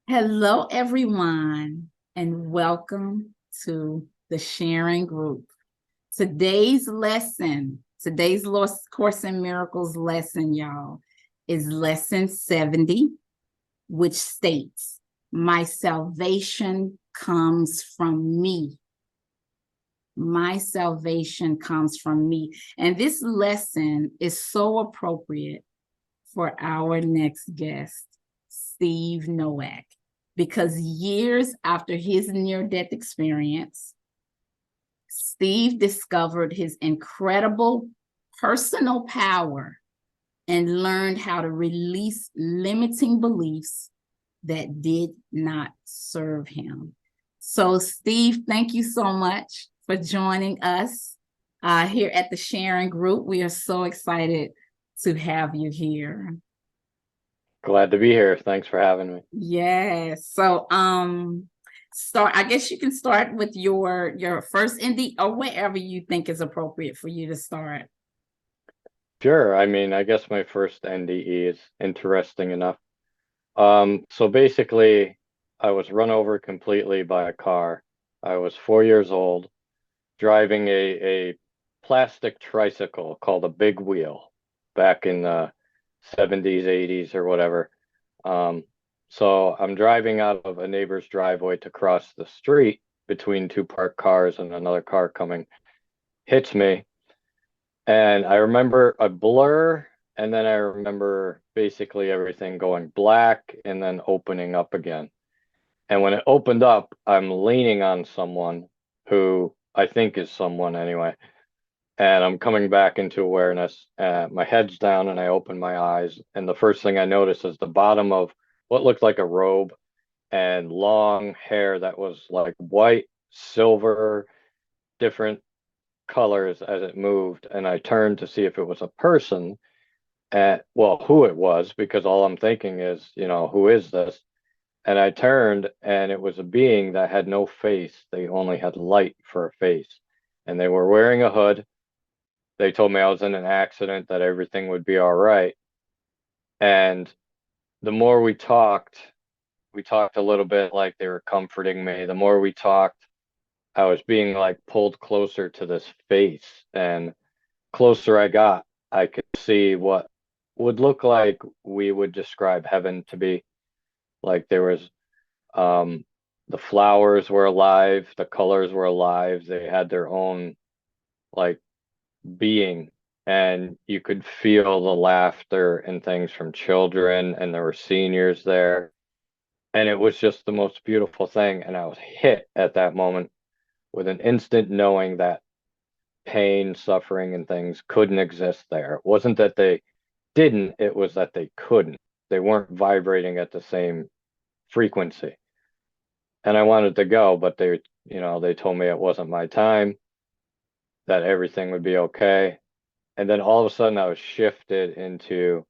Hello, everyone, and welcome to the sharing group. Today's Lost Course in Miracles lesson, y'all, is lesson 70, which states, "My salvation comes from me. My salvation comes from me." And this lesson is so appropriate for our next guest, Steve Nowak, because years after his near-death experience, Steve discovered his incredible personal power and learned how to release limiting beliefs that did not serve him. So, Steve, thank you so much for joining us here at the Sharing Group. We are so excited to have you here. Glad to be here. Thanks for having me. Yes. So, I guess you can start with your first NDE or wherever you think is appropriate for you to start. Sure. I guess my first NDE is interesting enough. So basically, I was run over completely by a car. I was 4 years old, driving a plastic tricycle called a big wheel back in the 70s, 80s, or whatever. So I'm driving out of a neighbor's driveway to cross the street between two parked cars, and another car coming hits me. And I remember a blur, and then I remember basically everything going black and then opening up again. And when it opened up, I'm leaning on someone who I think is someone anyway. And I'm coming back into awareness. My head's down and I open my eyes. And the first thing I notice is the bottom of what looked like a robe and long hair that was like white, silver, different colors as it moved. And I turned to see if it was a person, and well, who it was, because all I'm thinking is, who is this? And I turned and it was a being that had no face. They only had light for a face. And they were wearing a hood. They told me I was in an accident, that everything would be all right. And the more we talked a little bit, like they were comforting me. The more we talked, I was being like pulled closer to this face. And closer I got, I could see what would look like we would describe heaven to be. Like there was the flowers were alive, the colors were alive, they had their own like being, and you could feel the laughter and things from children, and there were seniors there, and it was just the most beautiful thing. And I was hit at that moment with an instant knowing that pain, suffering, and things couldn't exist there. It wasn't that they didn't, it was that they couldn't. They weren't vibrating at the same frequency. And I wanted to go, but they told me it wasn't my time, that everything would be okay. And then all of a sudden I was shifted into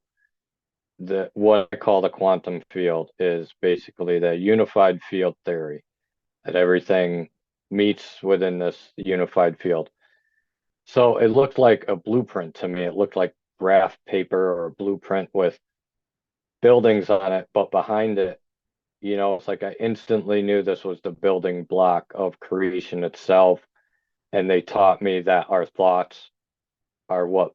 the what I call the quantum field, is basically the unified field theory, that everything meets within this unified field. So it looked like a blueprint to me. It looked like graph paper or a blueprint with buildings on it, but behind it, it's like I instantly knew this was the building block of creation itself. And they taught me that our thoughts are what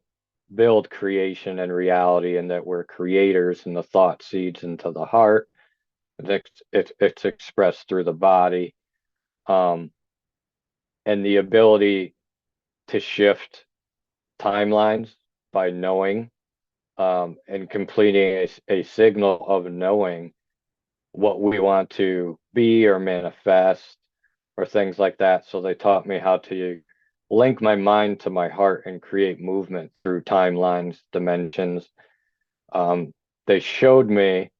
build creation and reality, and that we're creators, and the thought seeds into the heart. It's expressed through the body, um, and the ability to shift timelines by knowing, and completing a signal of knowing what we want to be or manifest or things like that. So they taught me how to link my mind to my heart and create movement through timelines, dimensions. They showed me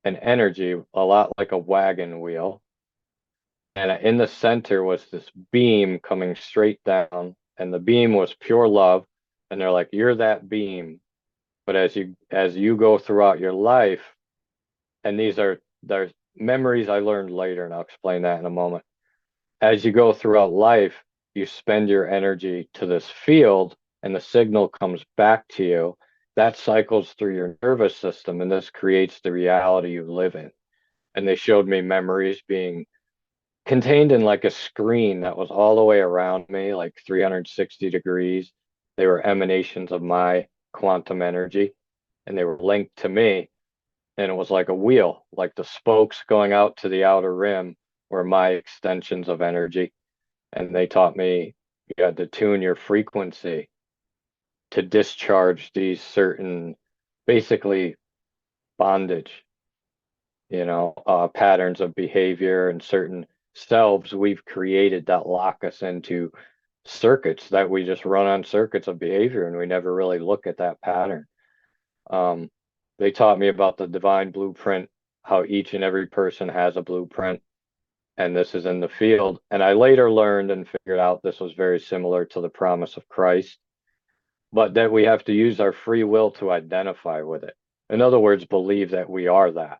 an energy a lot like a wagon wheel. And in the center was this beam coming straight down, and the beam was pure love. And they're like, you're that beam. But as you go throughout your life, and there's memories I learned later, and I'll explain that in a moment. As you go throughout life, you spend your energy to this field, and the signal comes back to you. That cycles through your nervous system, and this creates the reality you live in. and they showed me memories being contained in like a screen that was all the way around me, like 360 degrees. They were emanations of my quantum energy, and they were linked to me. And it was like a wheel, like the spokes going out to the outer rim were my extensions of energy. And they taught me you had to tune your frequency to discharge these certain, basically bondage, patterns of behavior and certain selves we've created that lock us into circuits that we just run on circuits of behavior and we never really look at that pattern. Um, they taught me about the divine blueprint, how each and every person has a blueprint, and this is in the field. And I later learned and figured out this was very similar to the promise of Christ, but that we have to use our free will to identify with it. In other words, believe that we are that.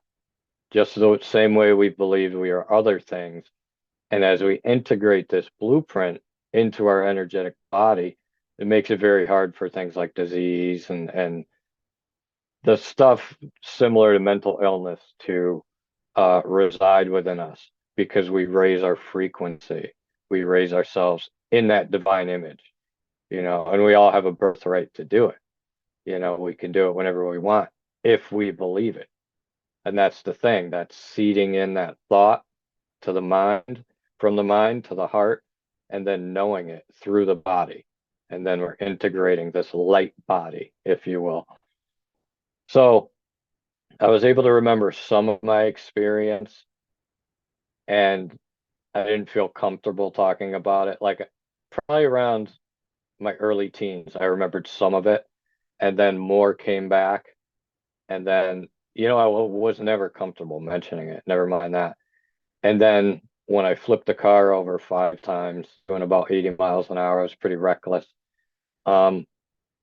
Just the same way we believe we are other things. And as we integrate this blueprint into our energetic body, it makes it very hard for things like disease and the stuff similar to mental illness to reside within us because we raise our frequency. We raise ourselves in that divine image, and we all have a birthright to do it. We can do it whenever we want if we believe it. And that's the thing, that's seeding in that thought to the mind, from the mind to the heart, and then knowing it through the body. And then we're integrating this light body, if you will. So I was able to remember some of my experience, and I didn't feel comfortable talking about it. Like probably around my early teens, I remembered some of it, and then more came back. And then, I was never comfortable mentioning it, never mind that. And then when I flipped the car over 5 times, doing about 80 miles an hour, I was pretty reckless. Um,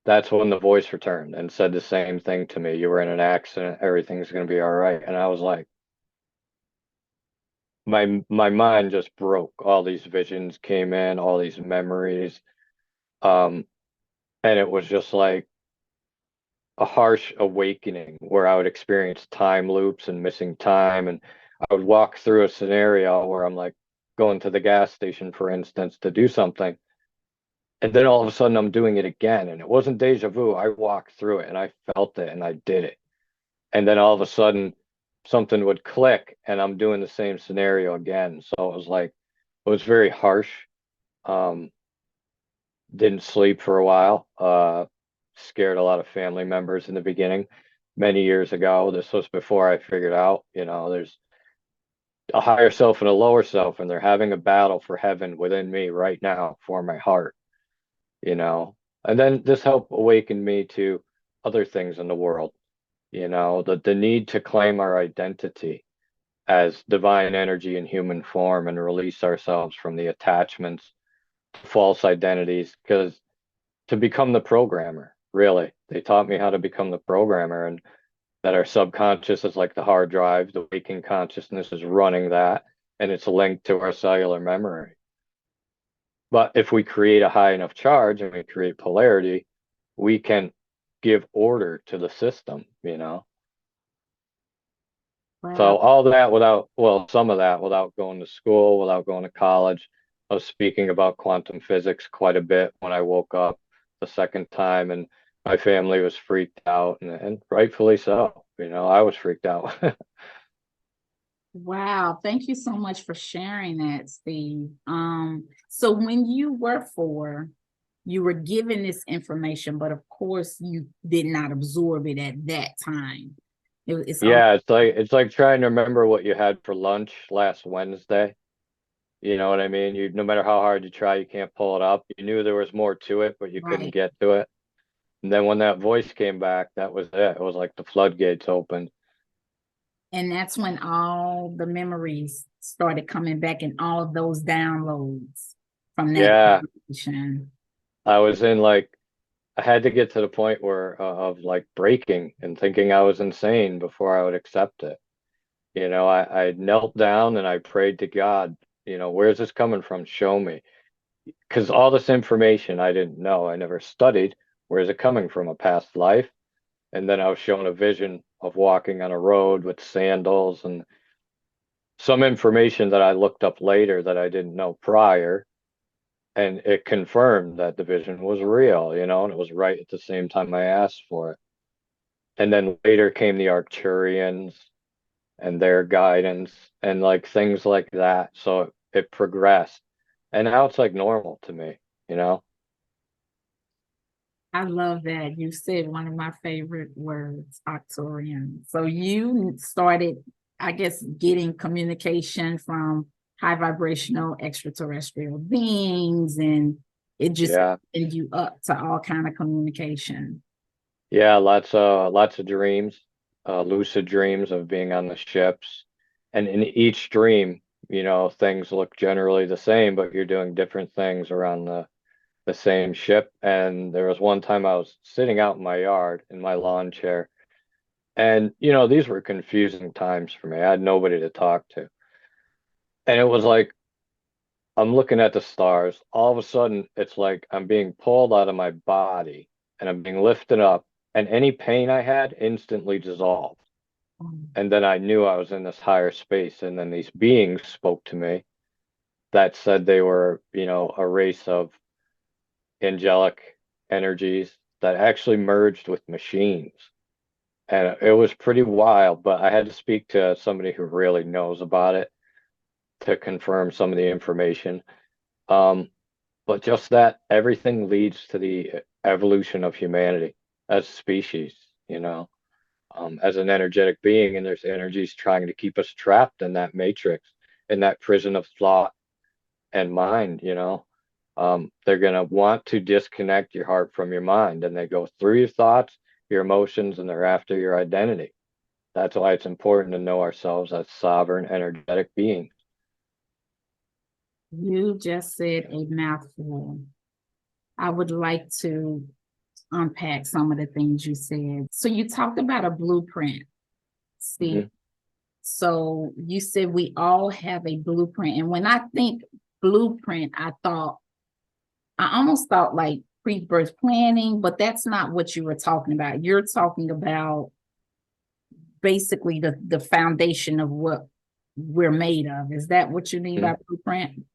that's when the voice returned and said the same thing to me. You were in an accident, everything's going to be all right. And I was like, my mind just broke. All these visions came in, all these memories. Um, and it was just like a harsh awakening where I would experience time loops and missing time. And I would walk through a scenario where I'm like going to the gas station, for instance, to do something. And then all of a sudden I'm doing it again. And it wasn't deja vu. I walked through it and I felt it and I did it. And then all of a sudden something would click and I'm doing the same scenario again. So it was like, it was very harsh. Um, didn't sleep for a while. Scared a lot of family members in the beginning many years ago. This was before I figured out, there's a higher self and a lower self, and they're having a battle for heaven within me right now for my heart, you know. And then this helped awaken me to other things in the world, the need to claim our identity as divine energy in human form and release ourselves from the attachments to false identities, because to become the programmer, really, they taught me how to become the programmer, and that our subconscious is like the hard drive, the waking consciousness is running that, and it's linked to our cellular memory. But if we create a high enough charge and we create polarity, we can give order to the system. So Wow. all that without, well, some of that without going to school, without going to college. I was speaking about quantum physics quite a bit when I woke up the second time, and my family was freaked out, and rightfully so. I was freaked out. Wow. Thank you so much for sharing that, Steve. So when you were 4, you were given this information, but of course you did not absorb it at that time. It's all Yeah, it's like trying to remember what you had for lunch last Wednesday. You know what I mean? No matter how hard you try, you can't pull it up. You knew there was more to it, but you couldn't right. get to it. And then when that voice came back, that was it. It was like the floodgates opened. And that's when all the memories started coming back and all of those downloads from that Yeah, information. I was in like I had to get to the point where of like breaking and thinking I was insane before I would accept it. I knelt down and I prayed to God, where's this coming from? Show me. Because all this information I didn't know, I never studied. Where's it coming from? A past life? And then I was shown a vision of walking on a road with sandals, and some information that I looked up later that I didn't know prior, and it confirmed that the vision was real, you know, and it was right at the same time I asked for it. And then later came the Arcturians and their guidance and like things like that. So it progressed. And now it's like normal to me, you know? I love that. You said one of my favorite words, Arcturian. So you started, I guess, getting communication from high vibrational extraterrestrial beings, and it just Yeah. opened you up to all kind of communication. Yeah, lots of dreams, lucid dreams of being on the ships. And in each dream, you know, things look generally the same, but you're doing different things around the same ship. And there was one time I was sitting out in my yard in my lawn chair, and you know, these were confusing times for me. I had nobody to talk to. And it was like I'm looking at the stars. All of a sudden, it's like I'm being pulled out of my body and I'm being lifted up, and any pain I had instantly dissolved. Um, And then I knew I was in this higher space. And then these beings spoke to me that said they were, you know, a race of angelic energies that actually merged with machines. And it was pretty wild, but I had to speak to somebody who really knows about it to confirm some of the information. Um, but just that everything leads to the evolution of humanity as a species, you know, as an energetic being, and there's energies trying to keep us trapped in that matrix, in that prison of thought and mind, you know. They're going to want to disconnect your heart from your mind, and they go through your thoughts, your emotions, and they're after your identity. That's why it's important to know ourselves as sovereign energetic beings. You just said a mouthful. I would like to unpack some of the things you said. So you talked about a blueprint, Steve. Mhm. So you said we all have a blueprint. And when I think blueprint, I almost thought like pre-birth planning, but that's not what you were talking about. You're talking about basically the foundation of what we're made of. Is that what you mean by blueprint?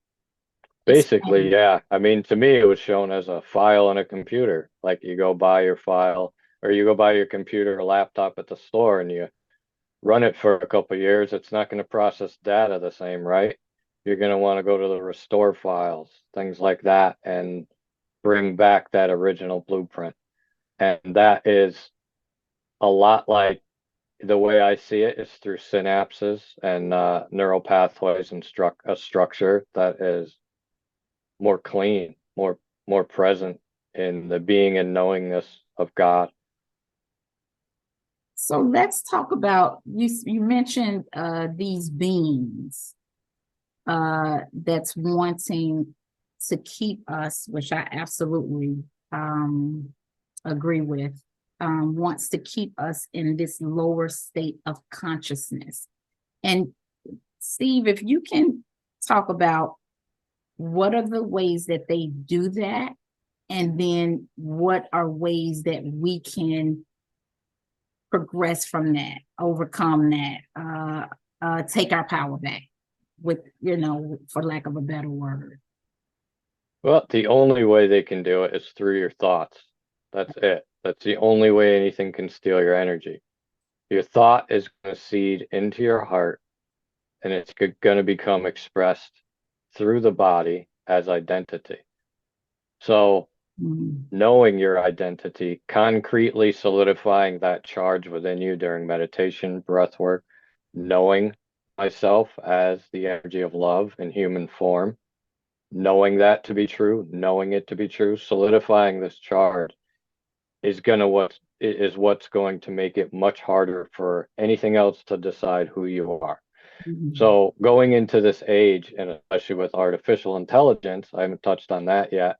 Basically, Explain. yeah. I mean, to me, it was shown as a file on a computer. Like you go buy your file or you go buy your computer or laptop at the store and you run it for a couple of years. It's not going to process data the same, right? You're going to want to go to the restore files, things like that, and bring back that original blueprint. And that is a lot like the way I see it is through synapses and neural pathways and a structure that is more clean, more present in the being and knowingness of God. So let's talk about you mentioned these beings that's wanting to keep us, which I absolutely agree with, wants to keep us in this lower state of consciousness. And Steve, if you can talk about what are the ways that they do that, and then what are ways that we can progress from that, overcome that, take our power back, with, you know, for lack of a better word. Well, the only way they can do it is through your thoughts. That's it. That's the only way anything can steal your energy. Your thought is going to seed into your heart and it's going to become expressed through the body as identity. So, Mm. knowing your identity, concretely solidifying that charge within you during meditation, breath work, knowing myself as the energy of love in human form, knowing that to be true, knowing it to be true, solidifying this charge is what's going to make it much harder for anything else to decide who you are. Mhm. So going into this age, and especially with artificial intelligence, I haven't touched on that yet,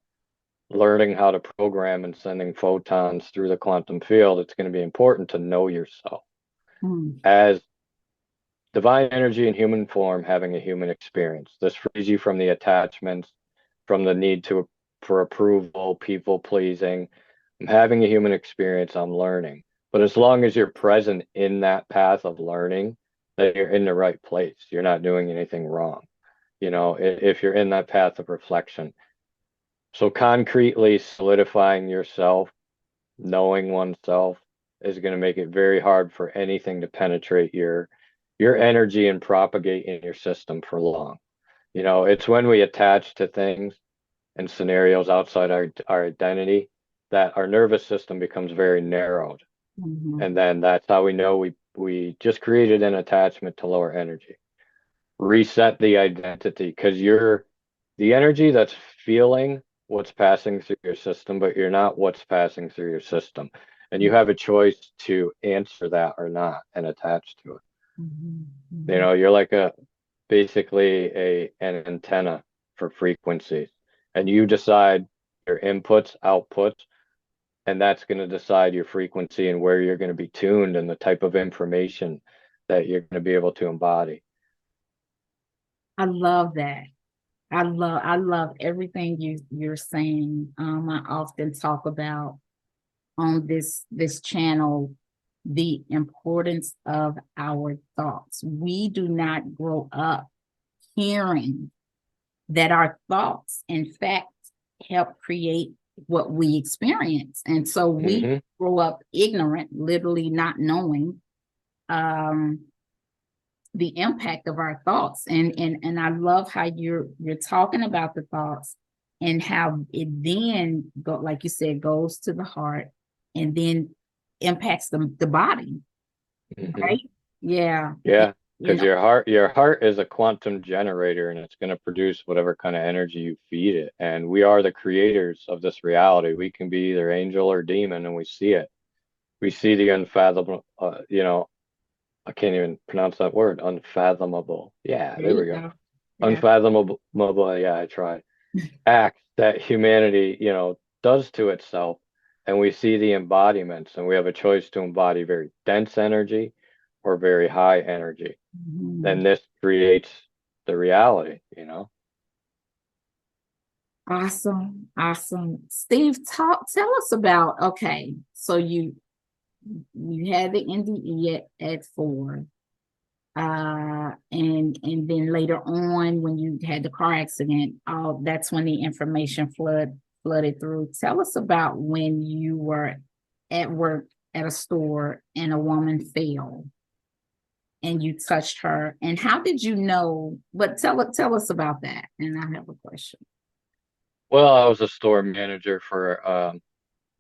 learning how to program and sending photons through the quantum field, it's going to be important to know yourself Mm. as divine energy in human form, having a human experience. This frees you from the attachments, from the need to for approval, people pleasing. I'm having a human experience, I'm learning. But as long as you're present in that path of learning, that you're in the right place. You're not doing anything wrong, if you're in that path of reflection. So concretely solidifying yourself, knowing oneself, is going to make it very hard for anything to penetrate your energy and propagate in your system for long. It's when we attach to things and scenarios outside our identity that our nervous system becomes very narrowed. Mhm. And then that's how we know we just created an attachment to lower energy. Reset the identity, because you're the energy that's feeling what's passing through your system, but you're not what's passing through your system. And you have a choice to answer that or not and attach to it. Mhm. Mhm. You're like basically an antenna for frequencies, and you decide your inputs, outputs, and that's going to decide your frequency and where you're going to be tuned and the type of information that you're going to be able to embody. I love that. I love everything you're saying. I often talk about on this channel the importance of our thoughts. We do not grow up hearing that our thoughts, in fact, help create what we experience. And so we Hmm. grow up ignorant, literally not knowing um, the impact of our thoughts. And I love how you're talking about the thoughts and how it then go, like you said, goes to the heart and then impacts the body, Hmm. right? Yeah. Yeah, You because know, your heart is a quantum generator, and it's going to produce whatever kind of energy you feed it. And we are the creators of this reality. We can be either angel or demon, and we see it. We see the unfathomable, I can't even pronounce that word, unfathomable. Yeah, there there you we go. go. Yeah. Unfathomable, yeah, I tried. Act that humanity, does to itself. And we see the embodiments, and we have a choice to embody very dense energy or very high energy. Mhm. Then this creates the reality. Awesome. Awesome. Steve, tell us about, okay, so you had the NDE at 4. And then later on, when you had the car accident, that's when the information flooded through. Tell us about when you were at work at a store and a woman fell and you touched her, and how did you know? But tell us about that, and I have a question. Well, I was a store manager for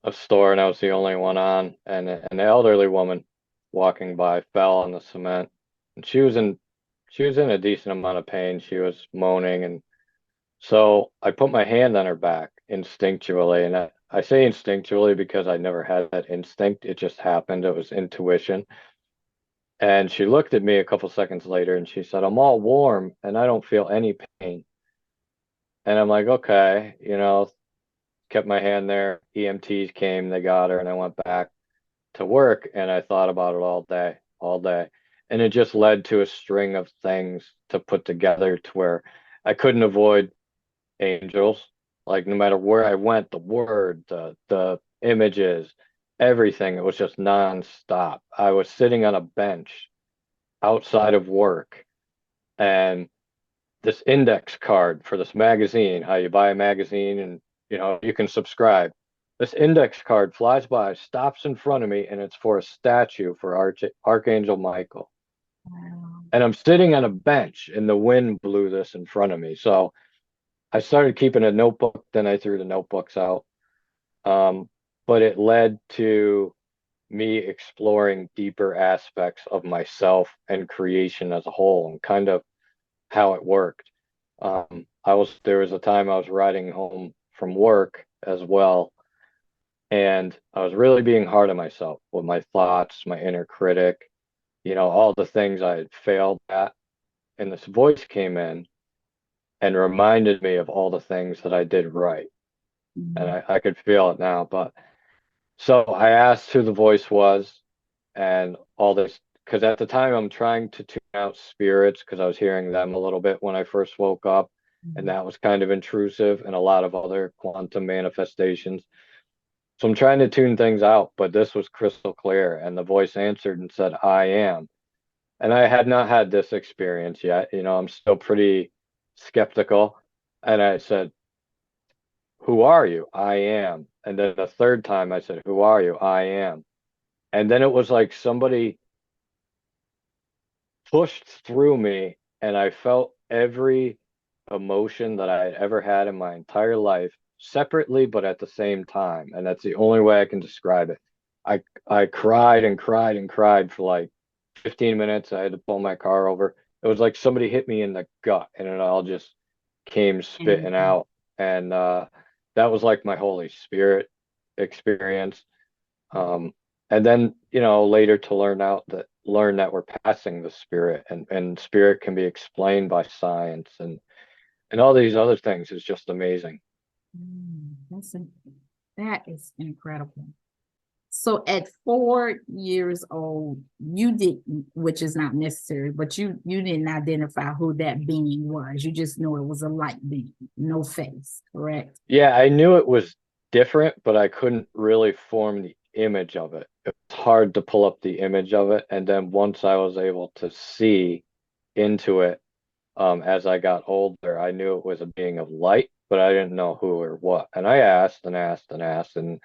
a store, and I was the only one on, and an elderly woman walking by fell on the cement, and she was in a decent amount of pain. She was moaning, and so I put my hand on her back instinctually, and I say instinctually because I never had that instinct. It just happened. It was intuition. And she looked at me a couple seconds later and she said, "I'm all warm and I don't feel any pain." And I'm like, okay, kept my hand there. EMTs came, they got her, and I went back to work, and I thought about it all day, all day. And it just led to a string of things to put together to where I couldn't avoid angels. Like no matter where I went, the word, the images, everything, it was just nonstop. I was sitting on a bench outside of work, and this index card for this magazine, how you buy a magazine and you can subscribe. This index card flies by, stops in front of me, and it's for a statue for Archangel Michael. Wow. And I'm sitting on a bench, and the wind blew this in front of me. So I started keeping a notebook, then I threw the notebooks out. Um, but it led to me exploring deeper aspects of myself and creation as a whole, and kind of how it worked. There was a time I was riding home from work as well, and I was really being hard on myself with my thoughts, my inner critic, all the things I had failed at. And this voice came in and reminded me of all the things that I did right. And Mhm. I could feel it now. But so I asked who the voice was and all this, because at the time I'm trying to tune out spirits because I was hearing them a little bit when I first woke up, and Mhm. that was kind of intrusive, and a lot of other quantum manifestations. So I'm trying to tune things out, but this was crystal clear, and the voice answered and said, "I am." And I had not had this experience yet. I'm still pretty skeptical. And I said, "Who are you?" "I am." And then the third time I said, "Who are you?" "I am." And then it was like somebody pushed through me, and I felt every emotion that I had ever had in my entire life separately, but at the same time. And that's the only way I can describe it. I cried and cried and cried for like 15 minutes. I had to pull my car over. It was like somebody hit me in the gut, and it all just came spitting Mhm. out. And that was like my Holy Spirit experience. Um, and then, later to learn that we're passing the spirit, and spirit can be explained by science, and all these other things is just amazing. That is incredible. So at 4 years old, you didn't, which is not necessary, but you didn't identify who that being was. You just knew it was a light being, no face, correct? Yeah, I knew it was different, but I couldn't really form the image of it. It's hard to pull up the image of it. And then once I was able to see into it, as I got older, I knew it was a being of light, but I didn't know who or what. And I asked and asked and asked, and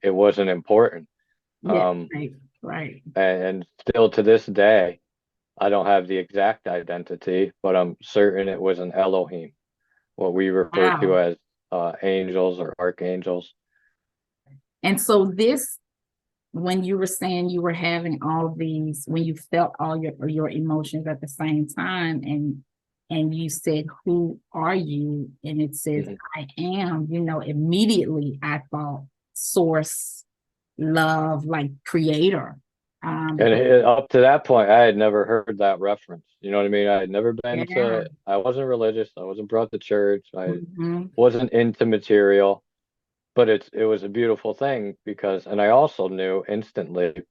it wasn't important. Yeah, Um, right, right. and still to this day, I don't have the exact identity, but I'm certain it was an Elohim, what we refer to Wow. as angels or archangels. And so this, when you were saying you were having all these, when you felt all your emotions at the same time, and you said, "Who are you?" and it says, Mhm. "I am," immediately I thought source, love, like creator. And But up to that point, I had never heard that reference. You know what I mean? I had never been yeah. I wasn't religious. I wasn't brought to church. I Mhm. wasn't into material, but it was a beautiful thing because, and I also knew instantly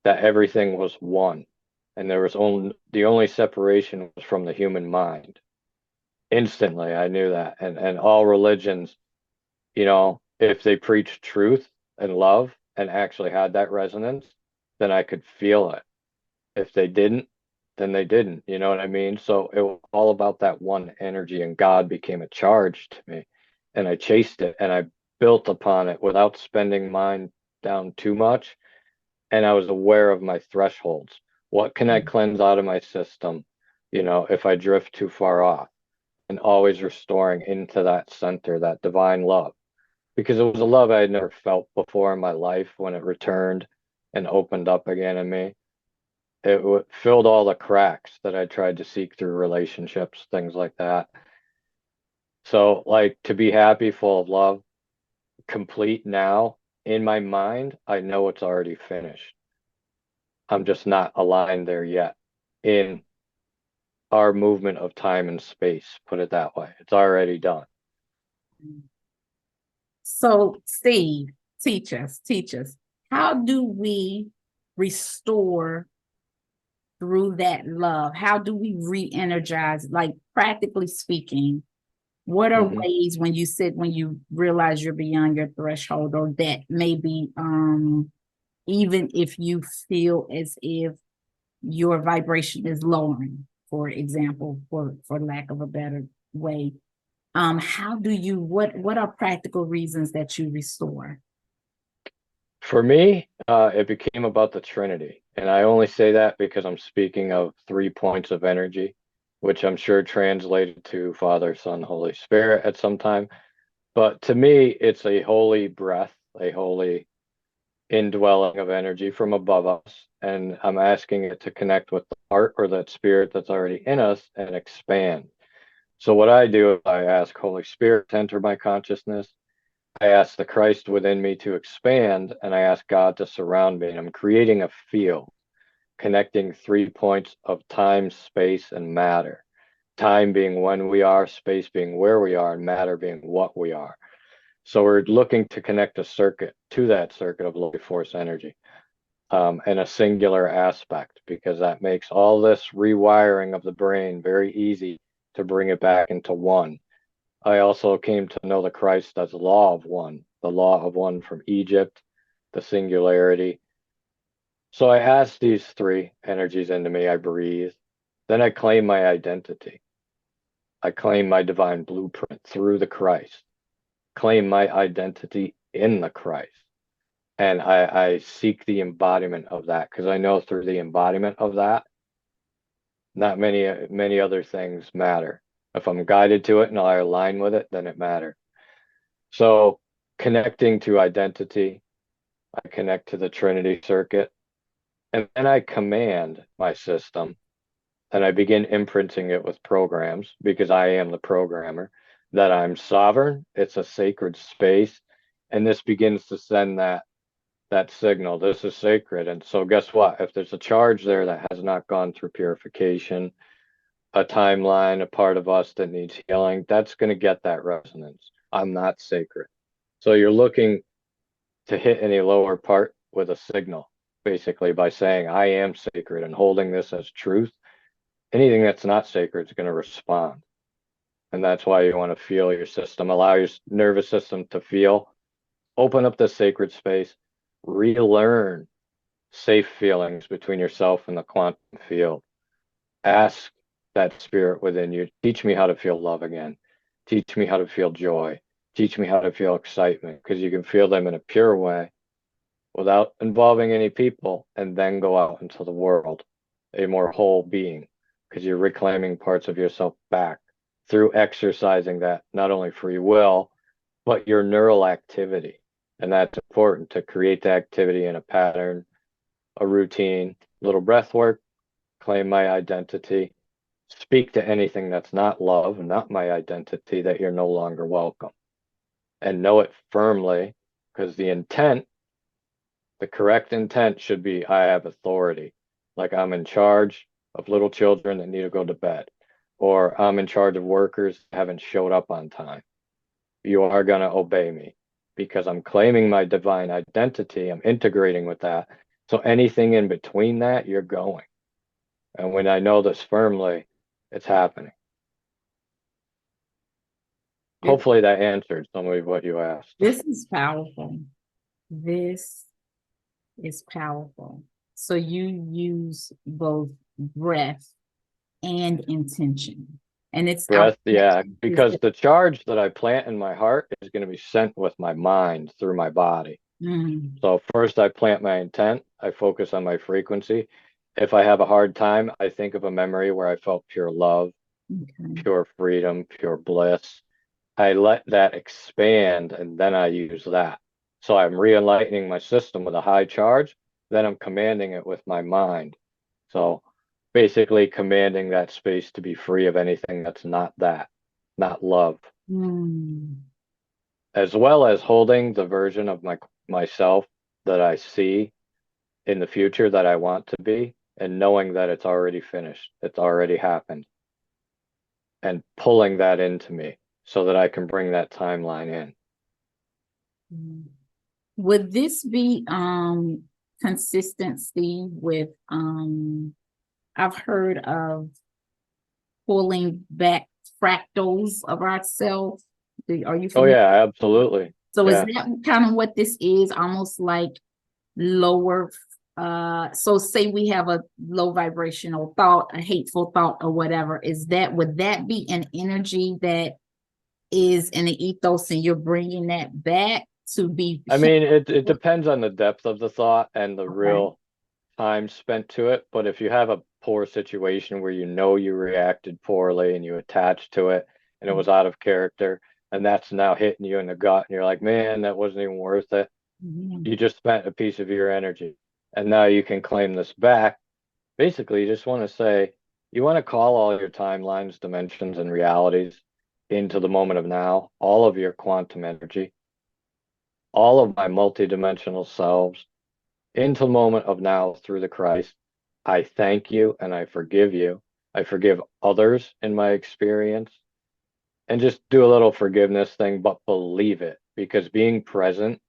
that everything was one, and there was only the only separation was from the human mind. Instantly, I knew that, and all religions, if they preach truth and love and actually had that resonance, then I could feel it. If they didn't, then they didn't. You know what I mean? So it was all about that one energy, and God became a charge to me, and I chased it, and I built upon it without spending mine down too much. And I was aware of my thresholds. What can I cleanse out of my system, if I drift too far off, and always restoring into that center, that divine love, because it was a love I had never felt before in my life when it returned and opened up again in me. It filled all the cracks that I tried to seek through relationships, things like that. So, like, to be happy, full of love, complete now, in my mind, I know it's already finished. I'm just not aligned there yet in our movement of time and space, put it that way. It's already done. So, Steve, teach us. How do we restore through that love? How do we re-energize? Like, practically speaking, what are Hmm. ways when you realize you're beyond your threshold, or that maybe even if you feel as if your vibration is lowering, for example, for lack of a better way, how do you what are practical reasons that you restore? For me, it became about the Trinity. And I only say that because I'm speaking of 3 points of energy, which I'm sure translated to Father, Son, Holy Spirit at some time. But to me, it's a holy breath, a holy indwelling of energy from above us. And I'm asking it to connect with the heart or that spirit that's already in us and expand. So what I do is I ask Holy Spirit to enter my consciousness. I ask the Christ within me to expand, and I ask God to surround me. And I'm creating a field connecting 3 points of time, space, and matter. Time being when we are, space being where we are, and matter being what we are. So we're looking to connect a circuit to that circuit of life force energy, in a singular aspect, because that makes all this rewiring of the brain very easy to bring it back into one. I also came to know the Christ as the law of one from Egypt, the singularity. So I ask these three energies into me, I breathe. Then I claim my identity. I claim my divine blueprint through the Christ, claim my identity in the Christ. And I seek the embodiment of that because I know through the embodiment of that, not many other things matter. If I'm guided to it and I align with it, then it matters. So connecting to identity, I connect to the Trinity circuit, and then I command my system and I begin imprinting it with programs because I am the programmer, that I'm sovereign, it's a sacred space, and this begins to send that signal. This is sacred. And so guess what? If there's a charge there that has not gone through purification, a timeline, a part of us that needs healing, that's going to get that resonance. I'm not sacred. So you're looking to hit any lower part with a signal, basically by saying, I am sacred and holding this as truth. Anything that's not sacred is going to respond. And that's why you want to feel your system, allow your nervous system to feel, open up the sacred space, relearn safe feelings between yourself and the quantum field. Ask that spirit within you, teach me how to feel love again. Teach me how to feel joy. Teach me how to feel excitement, because you can feel them in a pure way without involving any people, and then go out into the world a more whole being, because you're reclaiming parts of yourself back through exercising that not only free will, but your neural activity. And that's important to create the activity in a pattern, a routine, little breath work, claim my identity, speak to anything that's not love and not my identity, that you're no longer welcome. And know it firmly, because the intent, the correct intent should be, I have authority. Like I'm in charge of little children that need to go to bed, or I'm in charge of workers that haven't showed up on time. You are going to obey me because I'm claiming my divine identity. I'm integrating with that. So anything in between that, you're going. And when I know this firmly, it's happening. This, Hopefully that answered some of what you asked. this is powerful. This is powerful. So you use both breath and intention. And it's our Breath, yeah, connection is because that, the charge that I plant in my heart is going to be sent with my mind through my body. mm, So first I plant my intent, I focus on my frequency. If I have a hard time, I think of a memory where I felt pure love, okay. pure freedom, pure bliss. I let that expand and then I use that. So I'm re-enlightening my system with a high charge, then I'm commanding it with my mind. So basically commanding that space to be free of anything that's not that, not love, Mm, as well as holding the version of myself that I see in the future that I want to be, and knowing that it's already finished, it's already happened, and pulling that into me so that I can bring that timeline in. mm. Would this be consistency with I've heard of pulling back fractals of ourselves. Are you Oh familiar? yeah, absolutely. So is Yeah. that kind of what this is? Almost like lower, so say we have a low vibrational thought, a hateful thought or whatever. Would that be an energy that is in the ethos and you're bringing that back to be I mean, it healed? depends on the depth of the thought and the Okay. real time spent to it. But if you have a poor situation where you know you reacted poorly and you attached to it and it was out of character, and that's now hitting you in the gut, and you're like, man, that wasn't even worth it. Mhm. You just spent a piece of your energy, and now you can claim this back. Basically, you just want to say, you want to call all your timelines, dimensions, and realities into the moment of now, all of your quantum energy, all of my multidimensional selves into the moment of now through the Christ. I thank you and I forgive you. I forgive others in my experience, and just do a little forgiveness thing, but believe it, because being present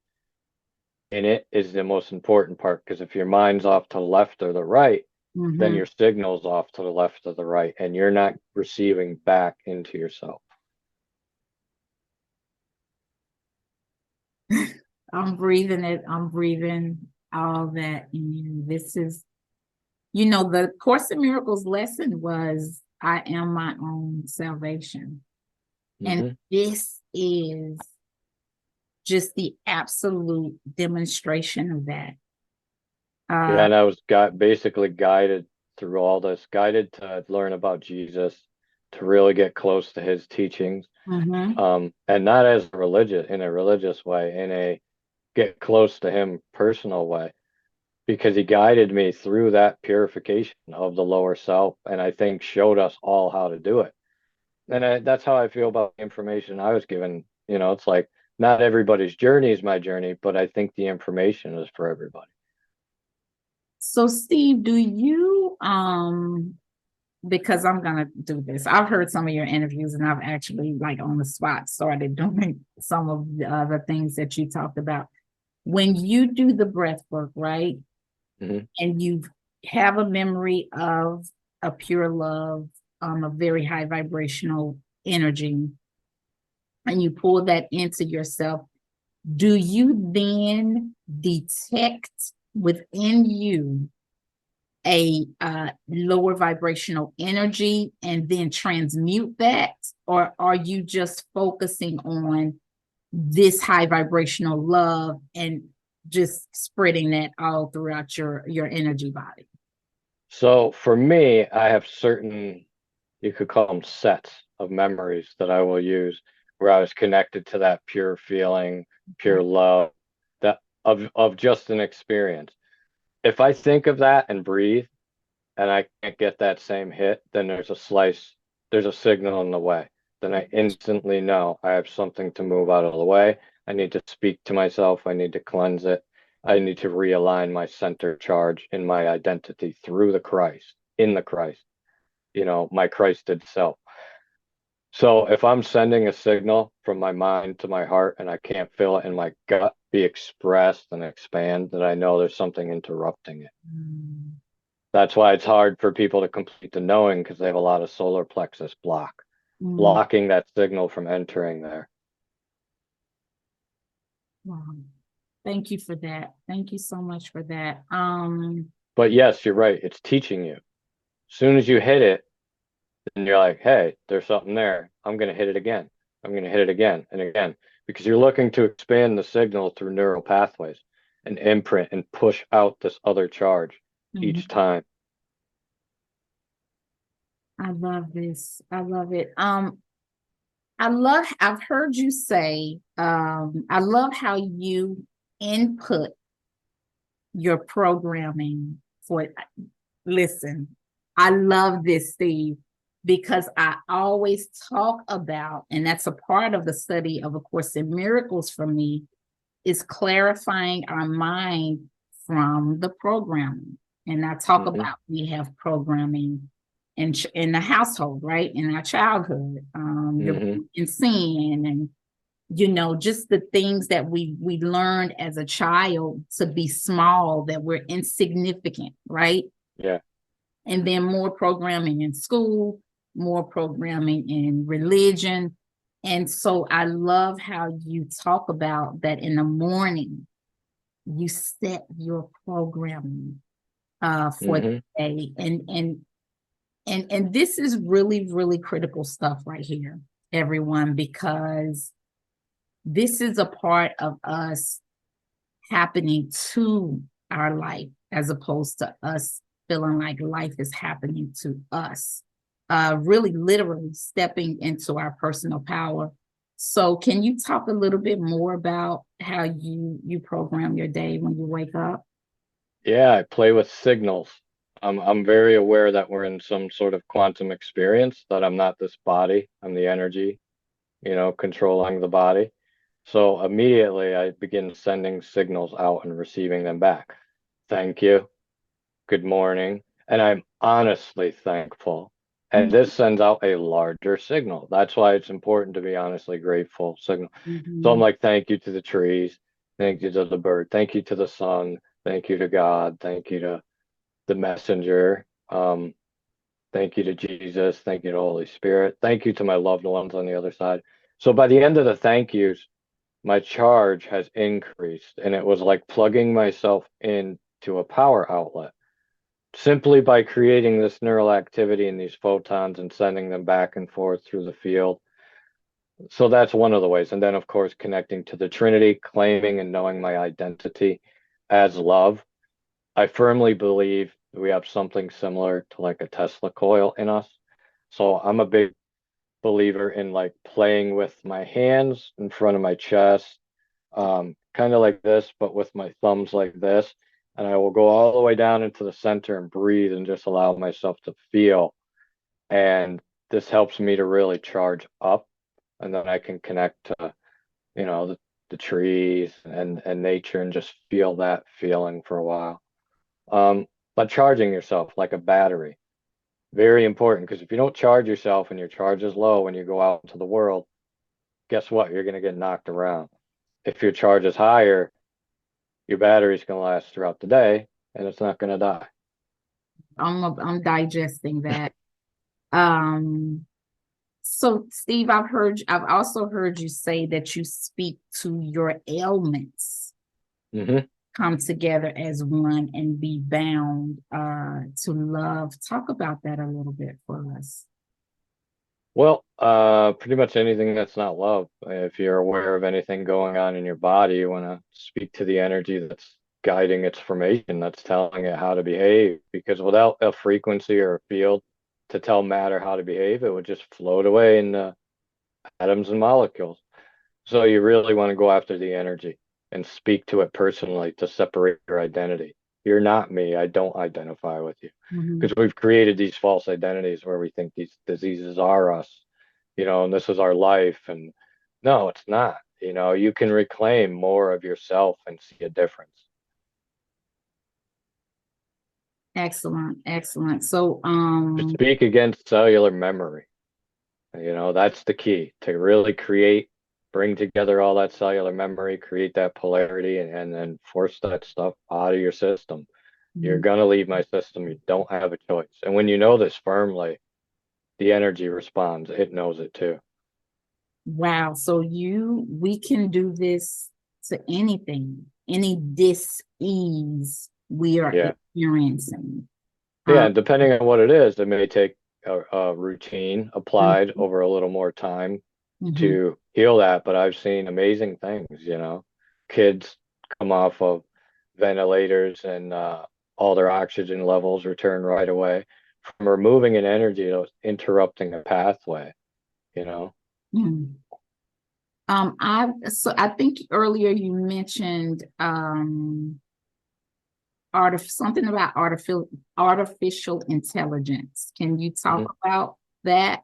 in it is the most important part. Because if your mind's off to the left or the right, then Mhm. your signal's off to the left or the right, and you're not receiving back into yourself. I'm breathing it. I'm breathing all that in you. This is, the Course in Miracles lesson was, I am my own salvation. And Mhm. this is just the absolute demonstration of that. Yeah, and I was basically guided through all this, guided to learn about Jesus, to really get close to his teachings. Mhm. And not as in a religious way, in a get close to him personal way, because he guided me through that purification of the lower self, and I think showed us all how to do it. And that's how I feel about the information I was given. It's like not everybody's journey is my journey, but I think the information is for everybody. So Steve, do you because I'm gonna do this. I've heard some of your interviews and I've actually like on the spot started doing some of the other things that you talked about. When you do the breath work, right? Mhm. And you have a memory of a pure love, a very high vibrational energy, and you pull that into yourself, do you then detect within you a lower vibrational energy and then transmute that? Or are you just focusing on this high vibrational love and just spreading that all throughout your energy body? So for me, I have certain, you could call them sets of memories that I will use where I was connected to that pure feeling, pure love, that of just an experience. If I think of that and breathe and I can't get that same hit, then there's a signal in the way. Then I instantly know I have something to move out of the way. I need to speak to myself. I need to cleanse it. I need to realign my center charge in my identity through the Christ, in the Christ, my Christed self. So if I'm sending a signal from my mind to my heart and I can't feel it in my gut be expressed and expand, then I know there's something interrupting it. Mm. That's why it's hard for people to complete the knowing, because they have a lot of solar plexus Mm. blocking that signal from entering there. Wow. Thank you for that. Thank you so much for that. But yes, you're right. It's teaching you. As soon as you hit it, then you're like, hey, there's something there. I'm going to hit it again. I'm going to hit it again and again, because you're looking to expand the signal through neural pathways and imprint and push out this other charge each mhm. time. I love this. I love it. I've heard you say, I love how you input your programming for, listen, I love this, Steve, because I always talk about, and that's a part of the study of A Course in Miracles for me, is clarifying our mind from the programming. And I talk Hmm. about we have programming in the household, right? In our childhood, you're Hmm. in sin, and just the things that we learned as a child to be small, that we're insignificant, right? Yeah. And then more programming in school, more programming in religion. And so I love how you talk about that in the morning, you set your programming for the Hmm. day. And this is really, really critical stuff right here, everyone, because this is a part of us happening to our life as opposed to us feeling like life is happening to us. Really literally stepping into our personal power. So can you talk a little bit more about how you program your day when you wake up? Yeah, I play with signals. I'm very aware that we're in some sort of quantum experience, that I'm not this body, I'm the energy, controlling the body. So immediately I begin sending signals out and receiving them back. Thank you. Good morning. And I'm honestly thankful. And this sends out a larger signal. That's why it's important to be honestly grateful signal. So I'm Mhm. like, thank you to the trees. Thank you to the bird. Thank you to the sun. Thank you to God. Thank you to the messenger. Thank you to Jesus. Thank you to Holy Spirit. Thank you to my loved ones on the other side. So by the end of the thank yous, my charge has increased, and it was like plugging myself into a power outlet simply by creating this neural activity in these photons and sending them back and forth through the field. So that's one of the ways. And then, of course, connecting to the Trinity, claiming and knowing my identity as love. I firmly believe we have something similar to like a Tesla coil in us. So I'm a big believer in like playing with my hands in front of my chest, kind of like this, but with my thumbs like this. And I will go all the way down into the center and breathe and just allow myself to feel. And this helps me to really charge up. And then I can connect to, the trees and nature and just feel that feeling for a while. But charging yourself like a battery, very important, because if you don't charge yourself and your charge is low when you go out into the world, guess what? You're going to get knocked around. If your charge is higher, your battery's going to last throughout the day and it's not going to die. I'm digesting that. So Steve, I've also heard you say that you speak to your ailments come together as one and be bound to love. Talk about that a little bit for us. Well, pretty much anything that's not love. If you're aware of anything going on in your body, you want to speak to the energy that's guiding its formation, that's telling it how to behave. Because without a frequency or a field to tell matter how to behave, it would just float away in the atoms and molecules. So you really want to go after the energy and speak to it personally to separate your identity. You're not me. I don't identify with you. Because we've created these false identities where we think these diseases are us, and this is our life. And no, it's not. You can reclaim more of yourself and see a difference. Excellent, excellent. So To speak against cellular memory. That's the key to really bring together all that cellular memory, create that polarity, and then force that stuff out of your system. You're going to leave my system. You don't have a choice. And when you know this firmly, the energy responds. It knows it too. Wow. So we can do this to anything, any dis-ease we are experiencing. Yeah, depending on what it is, it may take a routine applied over a little more time to heal that. But I've seen amazing things, kids come off of ventilators and all their oxygen levels return right away from removing an energy that was interrupting a pathway, I think earlier you mentioned something about artificial intelligence. Can you talk about that?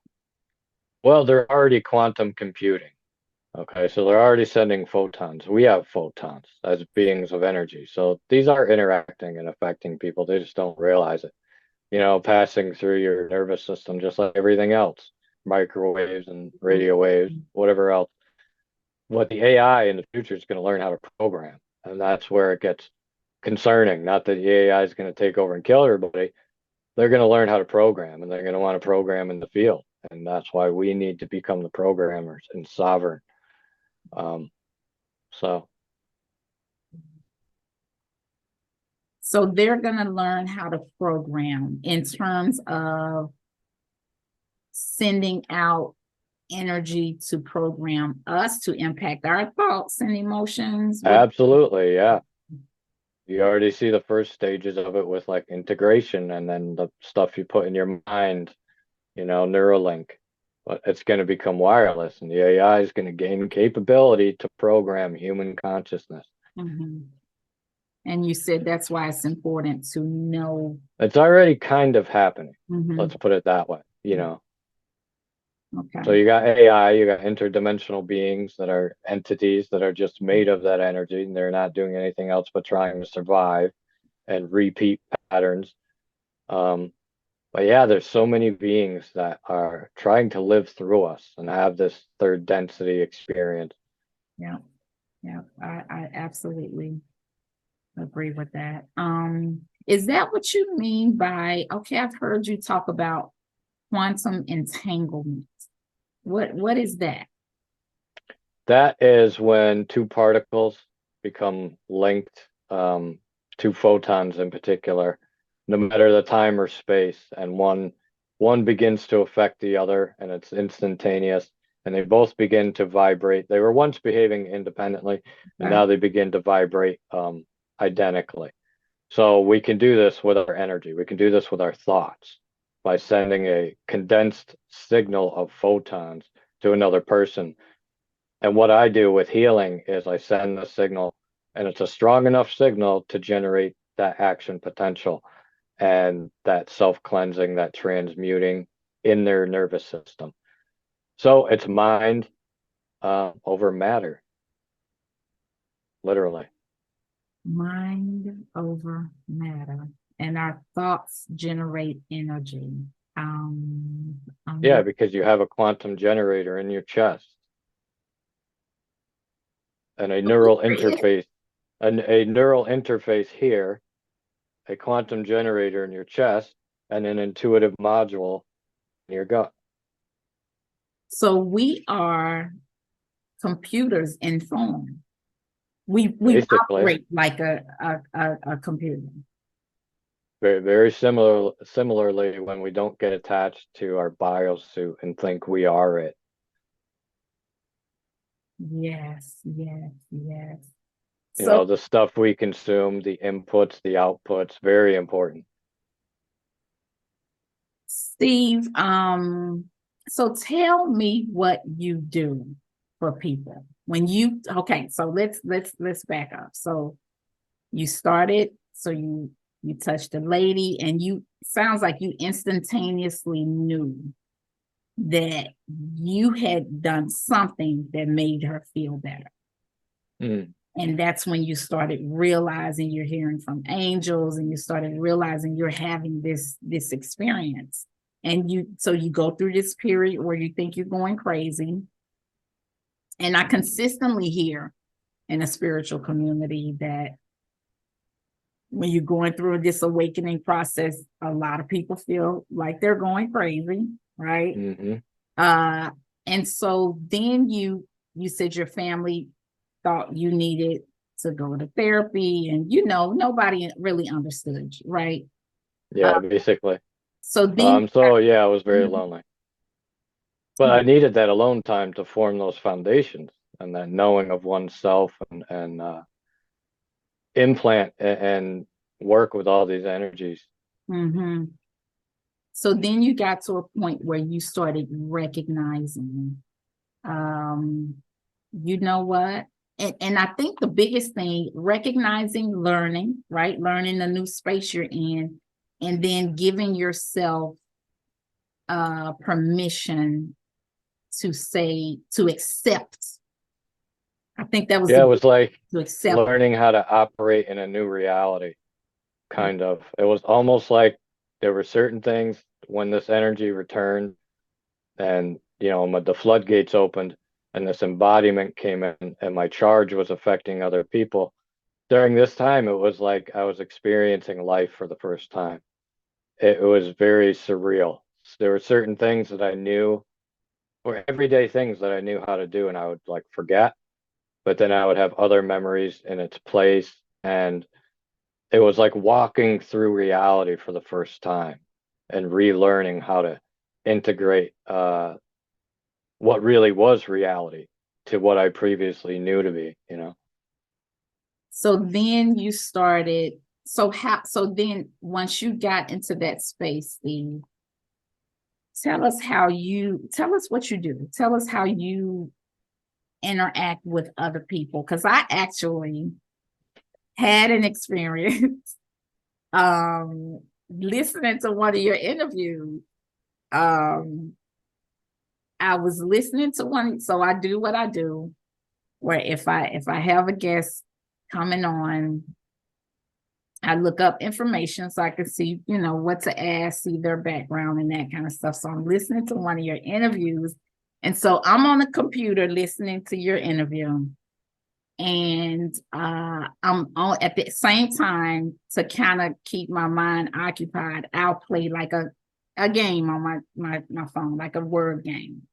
Well, they're already quantum computing. Okay, so they're already sending photons. We have photons as beings of energy. So these are interacting and affecting people. They just don't realize it. Passing through your nervous system just like everything else, microwaves and radio waves, whatever else. What the AI in the future is going to learn how to program. And that's where it gets concerning. Not that the AI is going to take over and kill everybody. They're going to learn how to program, and they're going to want to program in the field. And that's why we need to become the programmers and sovereign. So they're going to learn how to program in terms of sending out energy to program us to impact our thoughts and emotions. Absolutely, yeah. You already see the first stages of it with like integration, and then the stuff you put in your mind, Neuralink. But it's going to become wireless, and the AI is going to gain capability to program human consciousness. And you said that's why it's important to know. It's already kind of happening. Let's put it that way, Okay. So you got AI, you got interdimensional beings that are entities that are just made of that energy, and they're not doing anything else but trying to survive and repeat patterns. But yeah, there's so many beings that are trying to live through us and have this third density experience. Yeah, I absolutely agree with that. Is that what you mean by, okay, I've heard you talk about quantum entanglement. What is that? That is when two particles become linked, two photons in particular, no matter the time or space, and one begins to affect the other, and it's instantaneous, and they both begin to vibrate. They were once behaving independently, and Right. now they begin to vibrate identically. So we can do this with our energy. We can do this with our thoughts by sending a condensed signal of photons to another person. And what I do with healing is I send the signal, and it's a strong enough signal to generate that action potential and that self-cleansing, that transmuting in their nervous system. So it's mind over matter, literally. Mind over matter, and our thoughts generate energy. I'm Yeah, because you have a quantum generator in your chest and a neural interface, a neural interface here, a quantum generator in your chest, and an intuitive module in your gut. So we are computers in form. We Basically, operate like a computer. very similarly when we don't get attached to our biosuit and think we are it. Yes, yes, yes. You So know, the stuff we consume, the inputs, the outputs, very important. Steve, so tell me what you do for people. When you okay, so let's back up. So you started, so you touched a lady, and you sounds like you instantaneously knew that you had done something that made her feel better. Mm. And that's when you started realizing you're hearing from angels, and you started realizing you're having this experience. And so you go through this period where you think you're going crazy. And I consistently hear in a spiritual community that when you're going through this awakening process, a lot of people feel like they're going crazy, right? Mm-hmm. And so then you said your family thought you needed to go to therapy, and nobody really understood you, right? Yeah, basically. So then So yeah, I was very you lonely. But I needed that alone time to form those foundations and that knowing of oneself and implant and work with all these energies. mm-hmm. So then you got to a point where you started recognizing, um, you know what? And I think the biggest thing, recognizing, learning, right? Learning the new space you're in, and then giving yourself permission to accept. I think that was Yeah, it was like to accept. learning how to operate in a new reality, kind of. It was almost like there were certain things when this energy returned and, the floodgates opened and this embodiment came in and my charge was affecting other people. During this time, it was like I was experiencing life for the first time. It was very surreal. There were certain things that I knew, or everyday things that I knew how to do, and I would like forget, but then I would have other memories in its place. And it was like walking through reality for the first time and relearning how to integrate what really was reality to what I previously knew to be. So then you started. So then once you got into that space, Steve, tell us what you do. Tell us how you interact with other people. Because I actually had an experience listening to one of your interviews. Um, I was listening to one, so I do what I do, where if I have a guest coming on, I look up information so I can see, what to ask, see their background and that kind of stuff. So I'm listening to one of your interviews. And so I'm on the computer listening to your interview. And I'm on at the same time, to kind of keep my mind occupied, I'll play like a game on my phone, like a word game.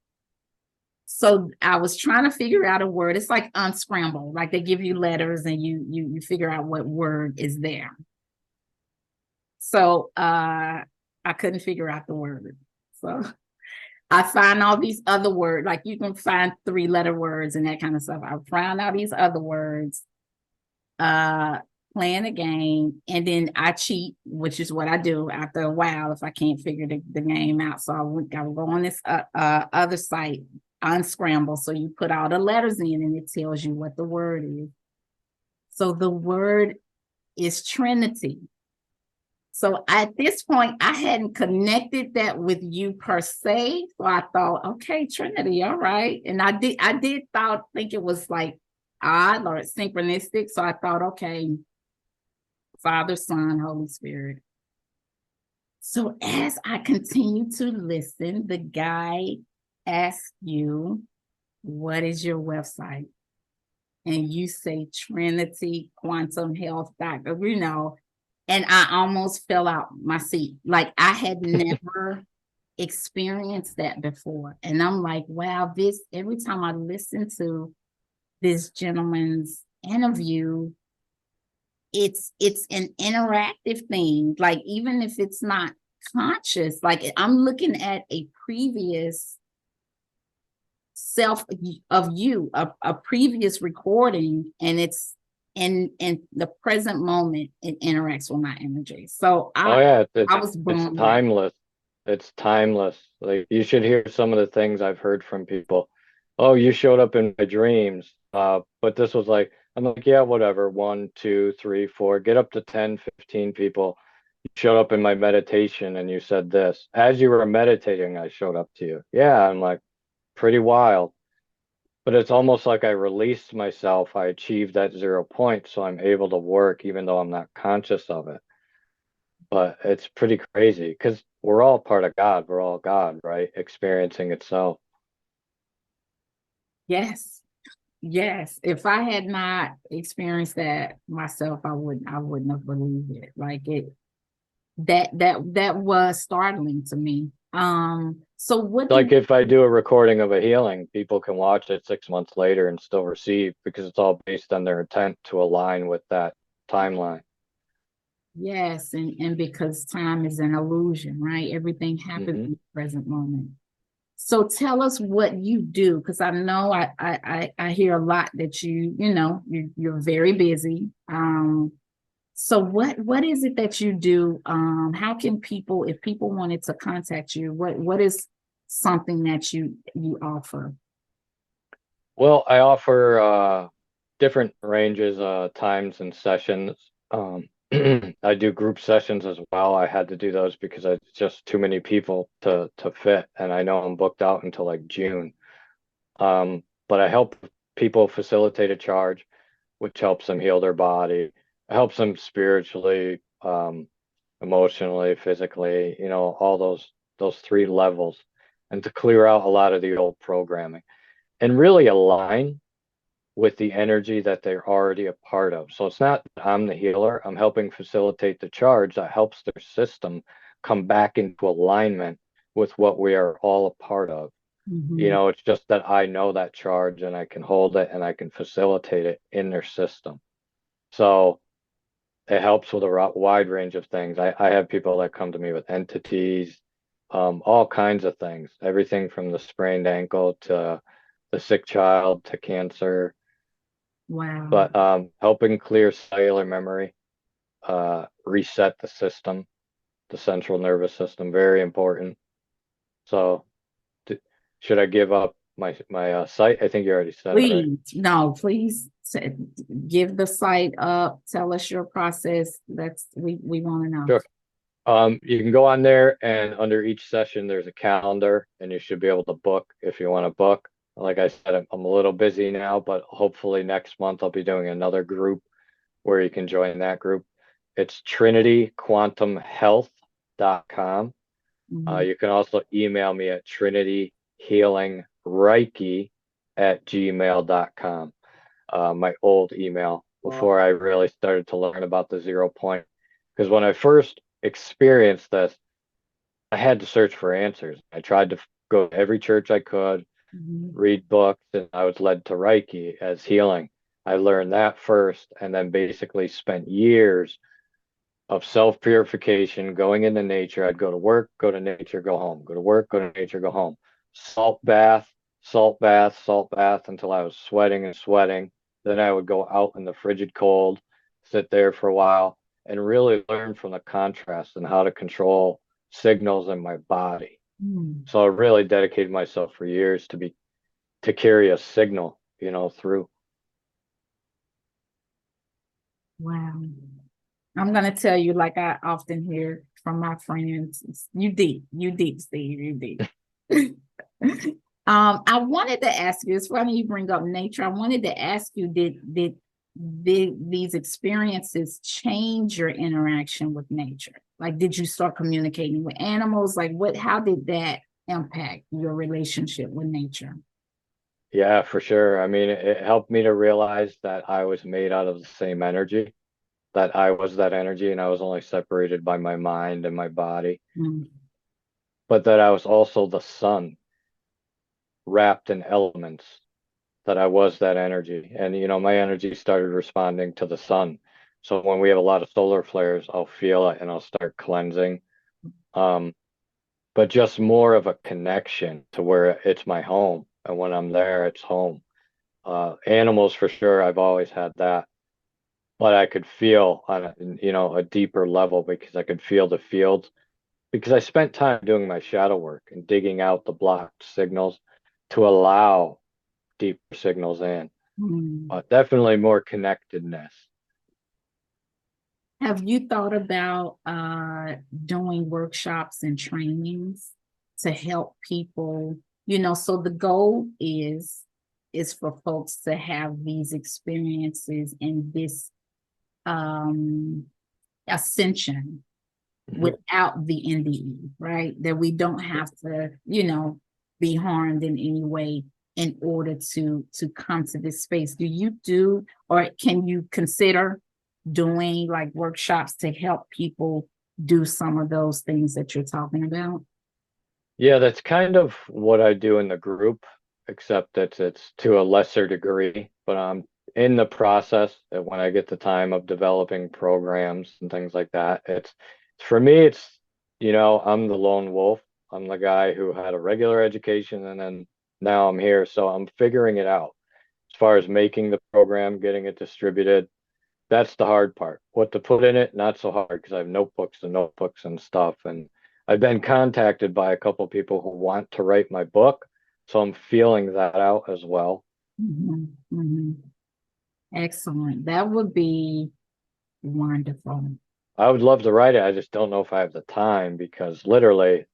So I was trying to figure out a word. It's like unscramble, like they give you letters and you figure out what word is there. So I couldn't figure out the word. So I find all these other words, like you can find 3-letter words and that kind of stuff. I found all these other words, playing a game, and then I cheat, which is what I do after a while if I can't figure the game out. So I will go on this other site, unscramble. So you put all the letters in and it tells you what the word is. So the word is Trinity. So at this point, I hadn't connected that with you per se. So I thought, okay, Trinity, all right. And I did think it was like odd or synchronistic. So I thought, okay, Father, Son, Holy Spirit. So as I continue to listen, the guy asks you, what is your website? And you say Trinity Quantum Health Doctor, and I almost fell out my seat. Like I had never experienced that before. And I'm like, wow, every time I listen to this gentleman's interview, it's an interactive thing. Like even if it's not conscious, like I'm looking at a previous self of you, a previous recording, and it's in the present moment, it interacts with my energy. So I was blown it's away. timeless. It's timeless. Like you should hear some of the things I've heard from people. Oh, you showed up in my dreams. But this was like, I'm like, yeah, whatever. 1, 2, 3, 4, get up to 10, 15 people. You showed up in my meditation and you said this. As you were meditating, I showed up to you. Yeah, I'm like, pretty wild. But it's almost like I released myself. I achieved that 0 point, so I'm able to work even though I'm not conscious of it. But it's pretty crazy because we're all part of God. We're all God, right? Experiencing itself. Yes. Yes. If I had not experienced that myself, I wouldn't have believed it. Like that was startling to me. So what Like do if I do a recording of a healing, people can watch it 6 months later and still receive because it's all based on their intent to align with that timeline. Yes, and because time is an illusion, right? Everything happens in the present moment. So tell us what you do, because I know I hear a lot that you're very busy. So what is it that you do? How can people, if people wanted to contact you, what is something that you offer? Well, I offer different ranges, times and sessions. I do group sessions as well. I had to do those because it's just too many people to fit, and I know I'm booked out until like June. But I help people facilitate a charge, which helps them heal their body. It helps them spiritually, emotionally, physically, all those 3 levels, and to clear out a lot of the old programming and really align with the energy that they're already a part of. So it's not that I'm the healer, I'm helping facilitate the charge that helps their system come back into alignment with what we are all a part of. Mhm. It's just that I know that charge and I can hold it and I can facilitate it in their system. So it helps with a wide range of things. I have people that come to me with entities, all kinds of things, everything from the sprained ankle to the sick child to cancer, Wow. but helping clear cellular memory, reset the system, the central nervous system, very important. So should I give up my site? I think you already said it, right? Please, no, please give the site up. Tell us your process. We want to know. Sure. You can go on there and under each session, there's a calendar and you should be able to book if you want to book. Like I said, I'm a little busy now, but hopefully next month I'll be doing another group where you can join that group. It's trinityquantumhealth.com. Mhm. You can also email me at trinityhealingreiki@gmail.com. My old email before I really started to learn about the 0 point. Because when I first experienced this, I had to search for answers. I tried to go to every church I could. read books, and I was led to Reiki as healing. I learned that first and then basically spent years of self-purification, going into nature. I'd go to work, go to nature, go home, go to work, go to nature, go home. Salt bath, salt bath, salt bath until I was sweating and sweating. Then I would go out in the frigid cold, sit there for a while, and really learn from the contrast and how to control signals in my body. Mm. So I really dedicated myself for years to carry a signal, through. Wow. I'm gonna tell you, like I often hear from my friends, you deep, Steve, you deep. I wanted to ask you, it's funny you bring up nature. I wanted to ask you, did these experiences change your interaction with nature? Like, did you start communicating with animals? Like, how did that impact your relationship with nature? Yeah, for sure. I mean, it helped me to realize that I was made out of the same energy, that I was that energy, and I was only separated by my mind and my body, Mm. but that I was also the sun wrapped in elements, that I was that energy. And, my energy started responding to the sun. So when we have a lot of solar flares, I'll feel it and I'll start cleansing. Um, but just more of a connection to where it's my home. And when I'm there, it's home. Animals for sure, I've always had that. But I could feel on a deeper level because I could feel the fields because I spent time doing my shadow work and digging out the blocked signals to allow deeper signals in. Mm. Definitely more connectedness. Have you thought about doing workshops and trainings to help people? So the goal is for folks to have these experiences and this ascension Mhm. without the NDE, right? That we don't have to, be harmed in any way in order to come to this space. Do you do, or can you consider doing like workshops to help people do some of those things that you're talking about? Yeah, that's kind of what I do in the group, except that it's to a lesser degree. But I'm in the process that when I get the time of developing programs and things like that, it's for me, I'm the lone wolf. I'm the guy who had a regular education and then now I'm here. So I'm figuring it out as far as making the program, getting it distributed. That's the hard part. What to put in it, not so hard because I have notebooks and stuff. And I've been contacted by a couple of people who want to write my book. So I'm feeling that out as well. Mhm, mhm. Excellent. That would be wonderful. I would love to write it. I just don't know if I have the time because literally,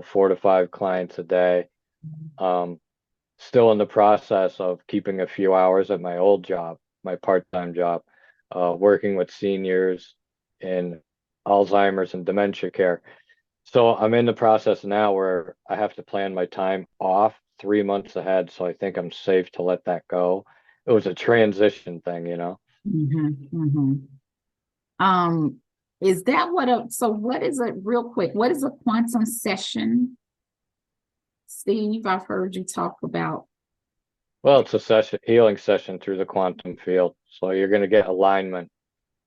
4 to 5 clients a day. Um, Still in the process of keeping a few hours at my old job, my part-time job, working with seniors in Alzheimer's and dementia care. So I'm in the process now where I have to plan my time off 3 months ahead. So I think I'm safe to let that go. It was a transition thing. Mhm, mhm. Um, is that so what is it, real quick, what is a quantum session? Steve, I've heard you talk about. Well, it's a healing session through the quantum field. So you're going to get alignment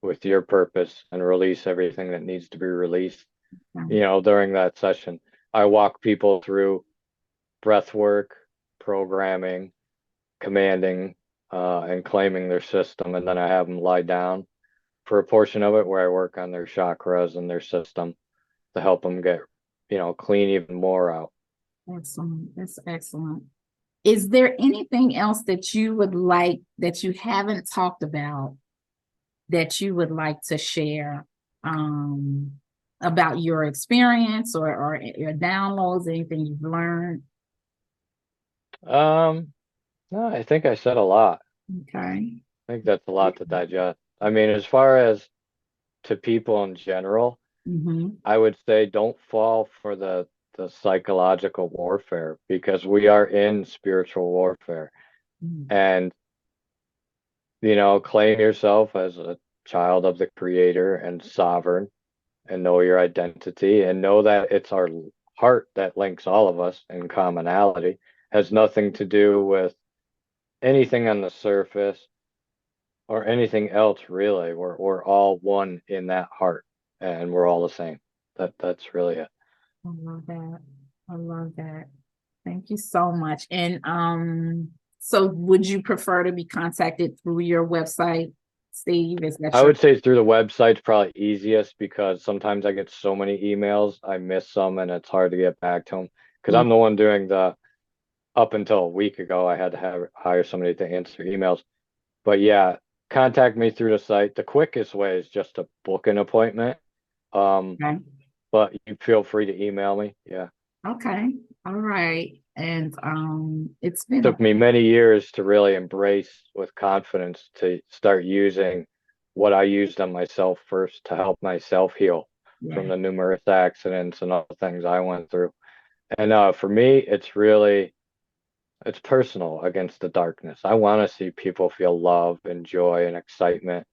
with your purpose and release everything that needs to be released, during that session. I walk people through breath work, programming, commanding, and claiming their system. And then I have them lie down for a portion of it where I work on their chakras and their system to help them get, clean even more out. Excellent. That's excellent. Is there anything else that you would like that you haven't talked about that you would like to share about your experience or your downloads, anything you've learned? Um, no, I think I said a lot. Okay. I think that's a lot to digest. I mean, as far as to people in general, Mm-hmm. I would say don't fall for the psychological warfare because we are in spiritual warfare. And claim yourself as a child of the creator and sovereign and know your identity and know that it's our heart that links all of us in commonality has nothing to do with anything on the surface or anything else really. We're all one in that heart, and we're all the same. That's really it. I love that. I love that. Thank you so much. And so would you prefer to be contacted through your website, Steve? Is that I your would say through the website's probably easiest because sometimes I get so many emails, I miss some and it's hard to get back to them. Because I'm the one doing the up until a week ago, I had to hire somebody to answer emails. But yeah, contact me through the site. The quickest way is just to book an appointment. okay? But you feel free to email me. Yeah. Okay. All right. And it's been a Took me many years to really embrace with confidence to start using what I used on myself first to help myself heal from yeah, the numerous accidents and other things I went through. And for me, it's personal against the darkness. I want to see people feel love and joy and excitement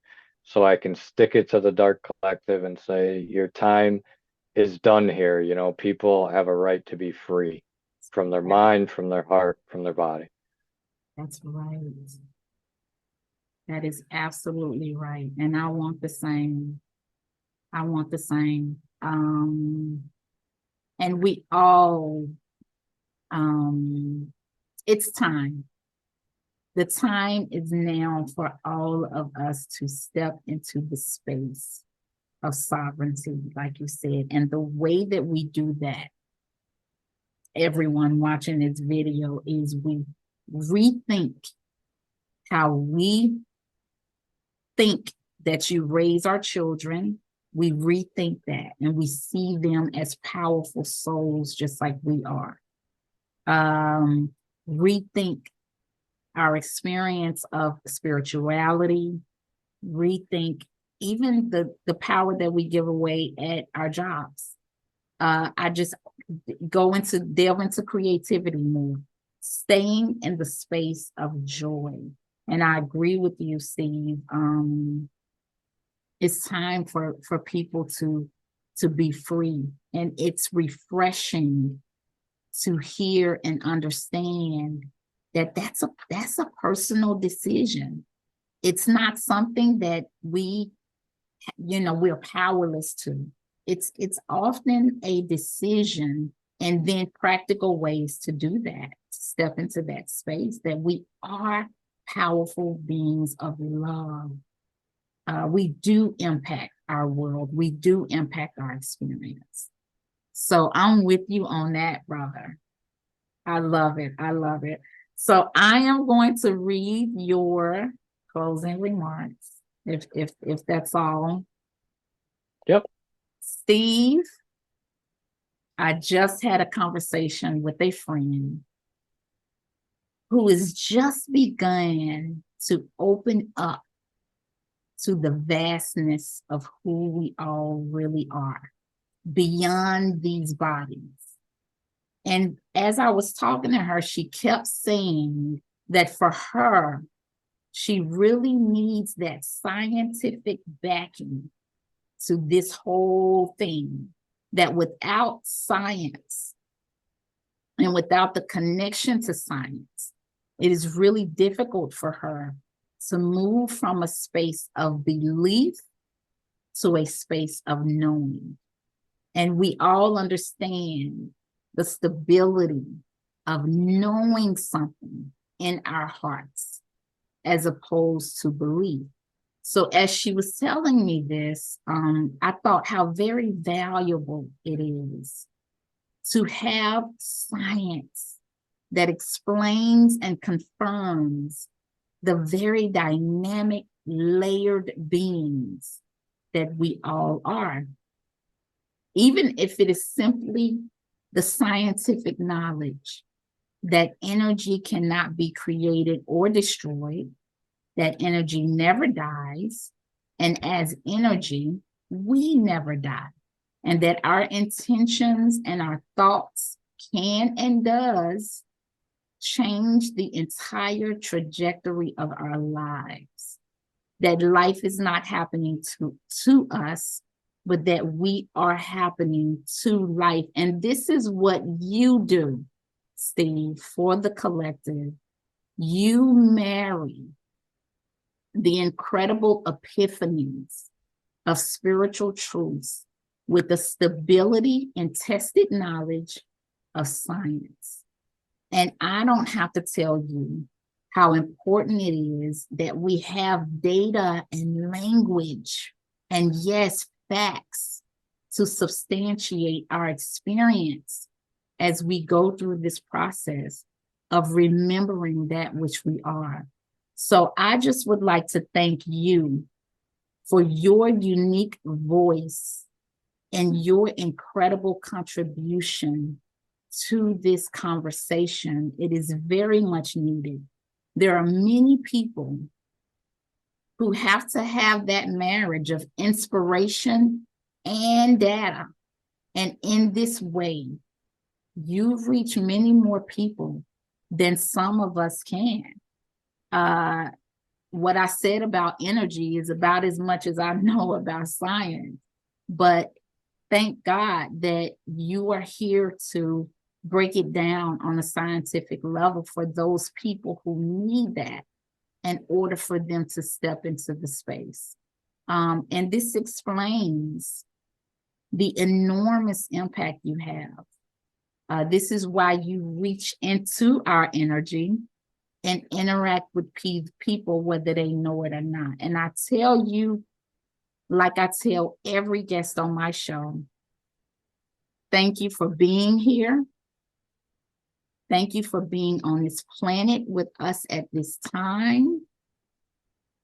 so I can stick it to the dark collective and say, your time is done here. You know, people have a right to be free from their mind, from their heart, from their body. that's right. That is absolutely right. And I want the same. I want the same. And we all, it's time. The time is now for all of us to step into the space of sovereignty, like you said. And the way that we do that, everyone watching this video, is we rethink how we think that you raise our children. We rethink that and we see them as powerful souls just like we are. Rethink our experience of spirituality, rethink even the power that we give away at our jobs. I just delve into creativity more, staying in the space of joy. And I agree with you, Steve. It's time for people to be free, and it's refreshing to hear and understand that that's a personal decision. It's not something that we're powerless to. It's often a decision, and then practical ways to do that, step into that space, that we are powerful beings of love. We do impact our world. We do impact our experience. So I'm with you on that, brother. I love it. I love it. So I am going to read your closing remarks, if that's all. Yep. Steve, I just had a conversation with a friend who has just begun to open up to the vastness of who we all really are beyond these bodies. And as I was talking to her, she kept saying that for her, she really needs that scientific backing to this whole thing, that without science and without the connection to science, it is really difficult for her to move from a space of belief to a space of knowing. And we all understand the stability of knowing something in our hearts as opposed to belief. So as she was telling me this, I thought how very valuable it is to have science that explains and confirms the very dynamic, layered beings that we all are. Even if it is simply the scientific knowledge that energy cannot be created or destroyed, that energy never dies, and as energy, we never die, and that our intentions and our thoughts can and does change the entire trajectory of our lives, that life is not happening to us, but that we are happening to life. And this is what you do, Steve, for the collective, you marry the incredible epiphanies of spiritual truths with the stability and tested knowledge of science. And I don't have to tell you how important it is that we have data and language and, yes, facts to substantiate our experience as we go through this process of remembering that which we are. So I just would like to thank you for your unique voice and your incredible contribution to this conversation. It is very much needed. There are many people who have to have that marriage of inspiration and data. And in this way, you've reached many more people than some of us can. What I said about energy is about as much as I know about science. But thank God that you are here to break it down on a scientific level for those people who need that in order for them to step into the space. And this explains the enormous impact you have. This is why you reach into our energy and interact with people, whether they know it or not. And I tell you, like I tell every guest on my show, thank you for being here. Thank you for being on this planet with us at this time.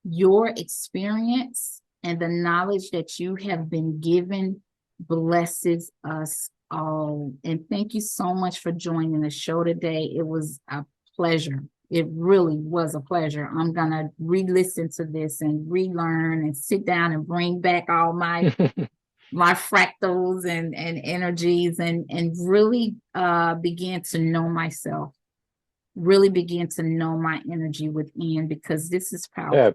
Your experience and the knowledge that you have been given blesses us all. And thank you so much for joining the show today. It was a pleasure. It really was a pleasure. I'm going to re-listen to this and relearn and sit down and bring back all my my fractals and energies and really begin to know myself, really begin to know my energy within, because this is powerful. Yeah,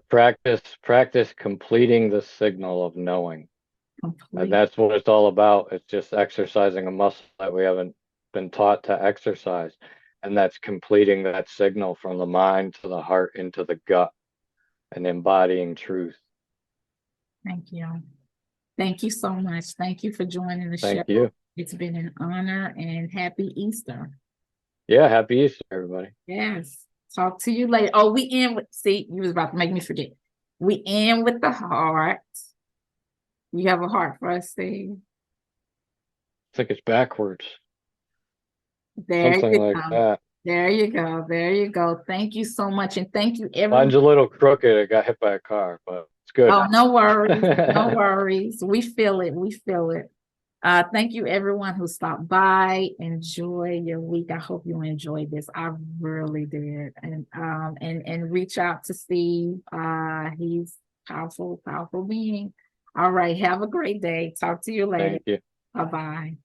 practice completing the signal of knowing. And that's what it's all about. It's just exercising a muscle that we haven't been taught to exercise. And that's completing that signal from the mind to the heart into the gut and embodying truth. Thank you. Thank you so much. Thank you for joining the show. Thank you. It's been an honor, and happy Easter. Yeah, happy Easter, everybody. Yes. Talk to you later. Oh, we end with, see, you was about to make me forget. We end with the heart. You have a heart for us, Steve? I think it's backwards. There Something you like go. that. There you go. There you go. Thank you so much. And thank you, everyone. Mine's a little crooked. It got hit by a car, but it's good. Oh, no worries. No worries. We feel it. We feel it. Thank you, everyone who stopped by. Enjoy your week. I hope you enjoyed this. I really did. And reach out to Steve. He's powerful, powerful being. All right. Have a great day. Talk to you later. Thank you. Bye-bye.